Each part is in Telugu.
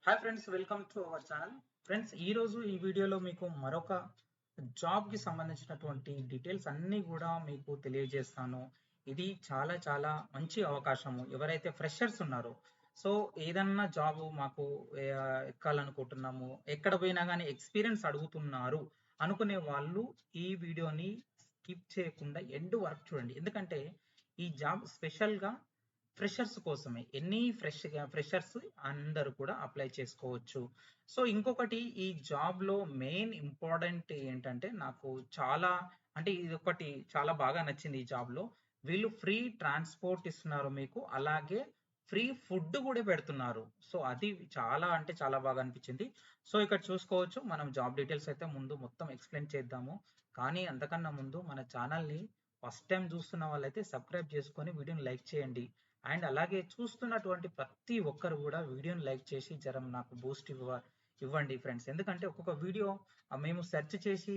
Hi friends, welcome to our channel. Friends, ఈరోజు ఈ వీడియోలో మీకు మరొక జాబ్కి సంబంధించినటువంటి డీటెయిల్స్ అన్నీ కూడా మీకు తెలియజేస్తాను. ఇది చాలా చాలా మంచి అవకాశము. ఎవరైతే ఫ్రెషర్స్ ఉన్నారో, సో ఏదన్నా జాబ్ మాకు ఎక్కాలనుకుంటున్నాము, ఎక్కడ పోయినా కానీ ఎక్స్పీరియన్స్ అడుగుతున్నారు అనుకునే వాళ్ళు ఈ వీడియోని స్కిప్ చేయకుండా ఎండ్ వరకు చూడండి. ఎందుకంటే ఈ జాబ్ స్పెషల్గా ఫ్రెషర్స్ కోసమే. ఫ్రెషర్స్ అందరూ కూడా అప్లై చేసుకోవచ్చు. సో ఇంకొకటి, ఈ జాబ్లో మెయిన్ ఇంపార్టెంట్ ఏంటంటే, నాకు చాలా అంటే ఇది ఒకటి చాలా బాగా నచ్చింది ఈ జాబ్లో. వీళ్ళు ఫ్రీ ట్రాన్స్పోర్ట్ ఇస్తున్నారు మీకు, అలాగే ఫ్రీ ఫుడ్ కూడా పెడుతున్నారు. సో అది చాలా అంటే చాలా బాగా అనిపించింది. సో ఇక్కడ చూసుకోవచ్చు, మనం జాబ్ డీటెయిల్స్ అయితే ముందు మొత్తం ఎక్స్ప్లెయిన్ చేద్దాము. కానీ అంతకన్నా ముందు మన ఛానల్ని ఫస్ట్ టైం చూస్తున్న వాళ్ళైతే సబ్స్క్రైబ్ చేసుకొని వీడియోని లైక్ చేయండి. అండ్ అలాగే చూస్తున్నటువంటి ప్రతి ఒక్కరు కూడా వీడియోని లైక్ చేసి నాకు బూస్ట్ ఇవ్వండి ఫ్రెండ్స్. ఎందుకంటే ఒక్కొక్క వీడియో మేము సెర్చ్ చేసి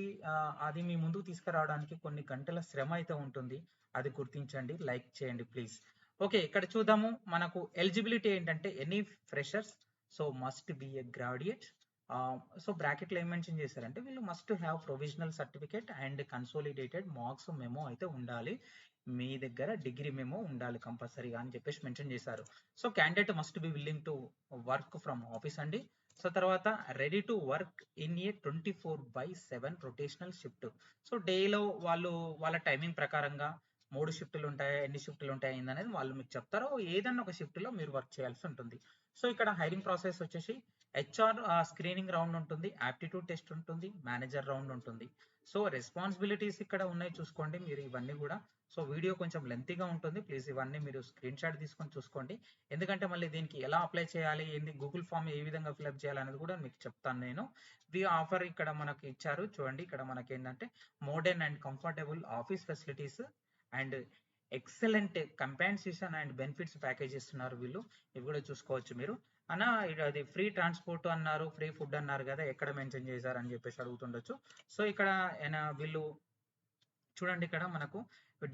అది మీ ముందుకు తీసుకురావడానికి కొన్ని గంటల శ్రమ అయితే ఉంటుంది. అది గుర్తించండి, లైక్ చేయండి ప్లీజ్. ఓకే, ఇక్కడ చూద్దాము. మనకు ఎలిజిబిలిటీ ఏంటంటే any freshers, so must be a graduate. So బ్రాకెట్లో ఏం మెన్షన్ చేశారంటే, వీళ్ళు must have provisional certificate and consolidated marks memo అయితే ఉండాలి. మీ దగ్గర డిగ్రీ మెమో ఉండాలి కంపల్సరీగా అని చెప్పేసి మెన్షన్ చేశారు. So candidate must be willing to work from office అండి. సో తర్వాత ready to work in a 24/7 rotational shift. So డేలో వాళ్ళ టైమింగ్ ప్రకారంగా 3 షిఫ్టులు ఉంటాయి, ఎన్ని షిఫ్టులు ఉంటాయి అనేది వాళ్ళు మీకు చెప్తారో, ఏదన్నా ఒక షిఫ్ట్లో మీరు వర్క్ చేయాల్సి ఉంటుంది. సో ఇక్కడ హైరింగ్ ప్రాసెస్ వచ్చేసి హెచ్ఆర్ స్క్రీనింగ్ రౌండ్ ఉంటుంది, యాప్టిట్యూడ్ టెస్ట్ ఉంటుంది, మేనేజర్ రౌండ్ ఉంటుంది. సో రెస్పాన్సిబిలిటీస్ ఇక్కడ ఉన్నాయి, చూసుకోండి మీరు ఇవన్నీ కూడా. సో వీడియో కొంచెం లెంతీగా ఉంటుంది, ప్లీజ్ ఇవన్నీ మీరు స్క్రీన్ షాట్ తీసుకొని చూసుకోండి. ఎందుకంటే మళ్ళీ దీనికి ఎలా అప్లై చేయాలి, ఏంది గూగుల్ ఫామ్ ఏ విధంగా ఫిల్అప్ చేయాలి అనేది కూడా మీకు చెప్తాను నేను. ఈ ఆఫర్ ఇక్కడ మనకి ఇచ్చారు చూడండి. ఇక్కడ మనకి ఏంటంటే modern and comfortable office facilities and excellent compensation and benefits package ఇస్తున్నారు వీళ్ళు. ఇవి కూడా చూసుకోవచ్చు మీరు. అన్నా అది ఫ్రీ ట్రాన్స్పోర్ట్ అన్నారు, ఫ్రీ ఫుడ్ అన్నారు కదా, ఎక్కడ మెన్షన్ చేశారు అని చెప్పేసి అడుగుతుండొచ్చు. సో ఇక్కడ వీళ్ళు చూడండి, ఇక్కడ మనకు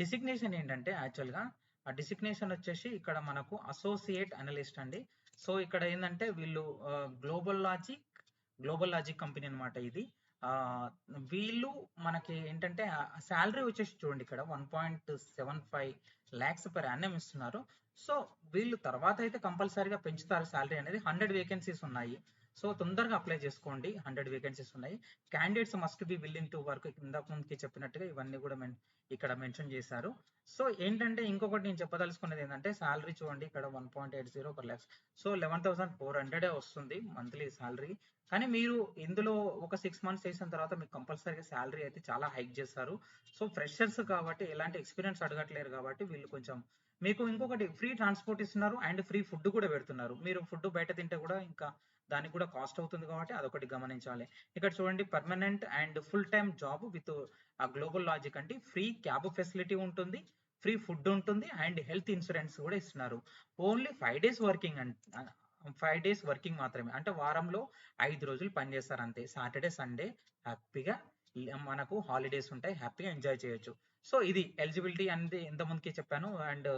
డిసిగ్నేషన్ ఏంటంటే, యాక్చువల్గా ఆ డిసిగ్నేషన్ వచ్చేసి ఇక్కడ మనకు అసోసియేట్ అనలిస్ట్ అండి. సో ఇక్కడ ఏంటంటే వీళ్ళు గ్లోబల్ లాజిక్ కంపెనీ అనమాట ఇది. వీళ్ళు మనకి ఏంటంటే శాలరీ వచ్చేసి చూడండి, ఇక్కడ 1.75 lakhs per annum ఇస్తున్నారు. సో వీళ్ళు తర్వాత అయితే కంపల్సరీగా పెంచుతారు శాలరీ అనేది. 100 వేకెన్సీస్ ఉన్నాయి. సో తొందరగా అప్లై చేసుకోండి, 100 వేకెన్సీస్ ఉన్నాయి. Candidates must be willing to work, ఇంతకు ముందుకి చెప్పినట్టుగా ఇవన్నీ కూడా ఇక్కడ మెన్షన్ చేశారు. సో ఏంటంటే ఇంకొకటి నేను చెప్పదలుచుకున్నది ఏంటంటే, శాలరీ చూడండి ఇక్కడ 1.80 per lakhs. సో 11,400 వస్తుంది మంత్లీ శాలరీ. కానీ మీరు ఇందులో ఒక 6 months చేసిన తర్వాత మీకు కంపల్సరీగా శాలరీ అయితే చాలా హైక్ చేస్తారు. సో ఫ్రెషర్స్ కాబట్టి ఎలాంటి ఎక్స్పీరియన్స్ అడగట్లేరు కాబట్టి వీళ్ళు కొంచెం మీకు ఇంకొకటి ఫ్రీ ట్రాన్స్పోర్ట్ ఇస్తున్నారు అండ్ ఫ్రీ ఫుడ్ కూడా పెడుతున్నారు. మీరు ఫుడ్ బయట తింటే కూడా ఇంకా దానికి కూడా కాస్ట్ అవుతుంది కాబట్టి అదొకటి గమనించాలి. ఇక్కడ చూడండి, permanent and full time job with ఆ గ్లోబల్ లాజిక్ అంటే ఫ్రీ క్యాబ్ ఫెసిలిటీ ఉంటుంది, ఫ్రీ ఫుడ్ ఉంటుంది అండ్ హెల్త్ ఇన్సూరెన్స్ కూడా ఇస్తున్నారు. Only 5 days working 5 days working మాత్రమే. అంటే వారంలో 5 రోజులు పనిచేస్తారు అంతే. సాటర్డే సండే హ్యాపీగా మనకు హాలిడేస్ ఉంటాయి, హ్యాపీగా ఎంజాయ్ చేయొచ్చు. సో ఇది ఎలిజిబిలిటీ అనేది ఇంత ముందుకే చెప్పాను. అండ్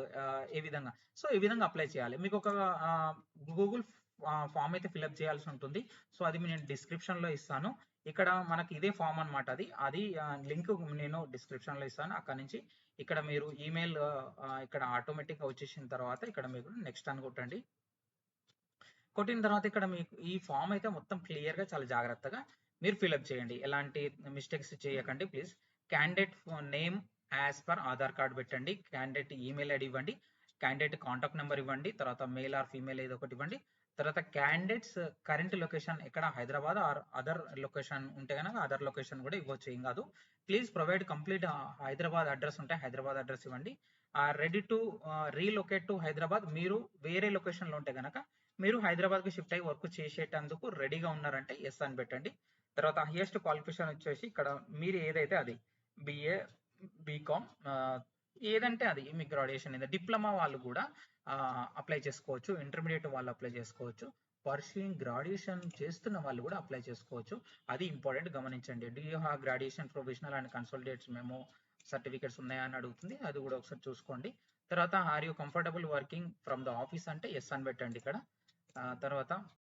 ఏ విధంగా, సో ఈ విధంగా అప్లై చేయాలి. మీకు ఒక గూగుల్ ఫామ్ అయితే ఫిల్అప్ చేయాల్సి ఉంటుంది. సో అది నేను డిస్క్రిప్షన్ లో ఇస్తాను. ఇక్కడ మనకి ఇదే ఫామ్ అనమాట. అది లింక్ నేను డిస్క్రిప్షన్ లో ఇస్తాను. అక్కడ నుంచి ఇక్కడ మీరు ఈమెయిల్ ఇక్కడ ఆటోమేటిక్ గా వచ్చేసిన తర్వాత ఇక్కడ మీరు నెక్స్ట్ అని కొట్టండి. కొట్టిన తర్వాత ఇక్కడ మీకు ఈ ఫామ్ అయితే మొత్తం క్లియర్ గా చాలా జాగ్రత్తగా మీరు ఫిల్అప్ చేయండి. ఎలాంటి మిస్టేక్స్ చేయకండి please. Candidate name as per Aadhaar card పెట్టండి, క్యాండిడేట్ ఈమెయిల్ ఐడి ఇవ్వండి, క్యాండిడేట్ కాంటాక్ట్ నెంబర్ ఇవ్వండి, తర్వాత మెయిల్ ఆర్ ఫీమేల్ ఏదో ఒకటి ఇవ్వండి. తర్వాత క్యాండిడేట్స్ కరెంట్ లొకేషన్ ఎక్కడ హైదరాబాద్ ఆర్ అదర్ లొకేషన్ ఉంటే కనుక అదర్ లొకేషన్ కూడా ఇవ్వచ్చు, ఏం కాదు. Please provide complete Hyderabad address ఉంటే హైదరాబాద్ అడ్రస్ ఇవ్వండి. Ready to relocate to Hyderabad, మీరు వేరే లొకేషన్ లో ఉంటే కనుక మీరు హైదరాబాద్ కి షిఫ్ట్ అయ్యి వర్క్ చేసేటందుకు రెడీగా ఉన్నారంటే ఎస్ అని పెట్టండి. తర్వాత హైయెస్ట్ క్వాలిఫికేషన్ వచ్చేసి ఇక్కడ మీరు ఏదైతే అది బిఏ, బీకామ్, ఏదంటే అది మీ గ్రాడ్యుయేషన్ ఏదో. డిప్లొమా వాళ్ళు కూడా అప్లై చేసుకోవచ్చు, ఇంటర్మీడియట్ వాళ్ళు అప్లై చేసుకోవచ్చు, పర్సూయింగ్ గ్రాడ్యుయేషన్ చేస్తున్న వాళ్ళు కూడా అప్లై చేసుకోవచ్చు. అది ఇంపార్టెంట్ గమనించండి. Do you have graduation professional and consolidated memo certificates ఉన్నాయా అని అడుగుతుంది, అది కూడా ఒకసారి చూసుకోండి. తర్వాత are you comfortable working from the office అంటే ఎస్ అని పెట్టండి ఇక్కడ. తర్వాత